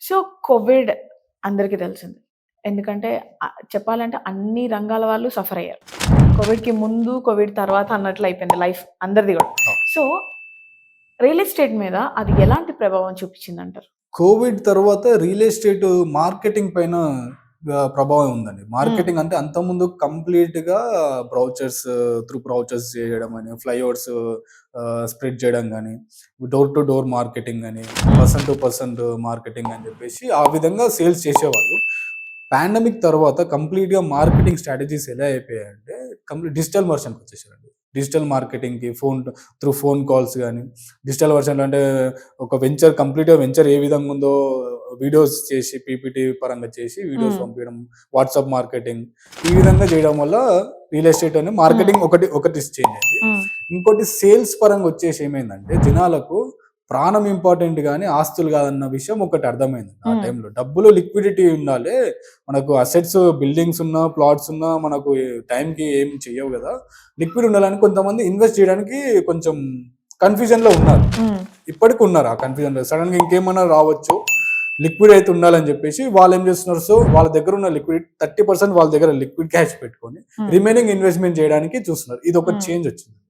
So, Covid అందరికీ తెలిసింది. ఎందుకంటే చెప్పాలంటే అన్ని రంగాల వాళ్ళు సఫర్ అయ్యారు. కోవిడ్‌కి ముందు, కోవిడ్ తర్వాత అన్నట్లు అయిపోయింది లైఫ్ అందరిది గూడా. సో, రియల్ ఎస్టేట్ మీద అది ఎలాంటి ప్రభావం చూపించిందంటారు? కోవిడ్ తర్వాత రియల్ ఎస్టేట్ మార్కెటింగ్ పైన ప్రభావం ఉందండి. మార్కెటింగ్ అంటే అంతకుముందు కంప్లీట్‌గా బ్రౌచర్స్ చేయడం అని, ఫ్లైఓవర్స్ స్ప్రెడ్ చేయడం గాని, డోర్ టు డోర్ మార్కెటింగ్ అని, పర్సన్ టు పర్సన్ మార్కెటింగ్ అని చెప్పేసి ఆ విధంగా సేల్స్ చేసేవాళ్ళు. పాండమిక్ తర్వాత కంప్లీట్‌గా మార్కెటింగ్ స్ట్రాటజీస్ ఎలా అయిపోయాయంటే డిజిటల్ వర్షన్‌కి వచ్చేసారండి. డిజిటల్ మార్కెటింగ్‌కి ఫోన్ కాల్స్ గాని, డిజిటల్ వర్షన్‌లో అంటే ఒక కంప్లీట్‌గా వెంచర్ ఏ విధంగా ఉందో వీడియోస్ చేసి పీపీటీ పరంగా చేసి వీడియోస్ పంపించడం, వాట్సాప్ మార్కెటింగ్ ఈ విధంగా చేయడం వల్ల రియల్ ఎస్టేట్ అనే మార్కెటింగ్ ఒకటి చేంజ్ అయింది. ఇంకోటి సేల్స్ పరంగా వచ్చేసి ఏమైందంటే జనాలకు ప్రాణం ఇంపార్టెంట్ గానీ ఆస్తులు కాదన్న విషయం ఒకటి అర్థమైంది ఆ టైంలో. డబ్బులు లిక్విడిటీ ఉండాలి. మనకు అసెట్స్ బిల్డింగ్స్ ఉన్నా, ప్లాట్స్ ఉన్నా మనకు టైంకి ఏం చెయ్యవు కదా. లిక్విడ్ ఉండాలని కొంతమంది ఇన్వెస్ట్ చేయడానికి కొంచెం కన్ఫ్యూజన్ లో ఉన్నారు. ఇప్పటికి ఉన్నారు ఆ కన్ఫ్యూజన్ లో. సడన్ గా ఇంకేమన్నా రావచ్చు, లిక్విడ్ అయితే ఉండాలని చెప్పేసి వాళ్ళు ఏం చేస్తున్నారు, సో వాళ్ళ దగ్గర ఉన్న లిక్విడ్ 30% వాళ్ళ దగ్గర లిక్విడ్ క్యాష్ పెట్టుకొని రిమైనింగ్ ఇన్వెస్ట్మెంట్ చేయడానికి చూస్తున్నారు. ఇది ఒక చేంజ్ వచ్చింది.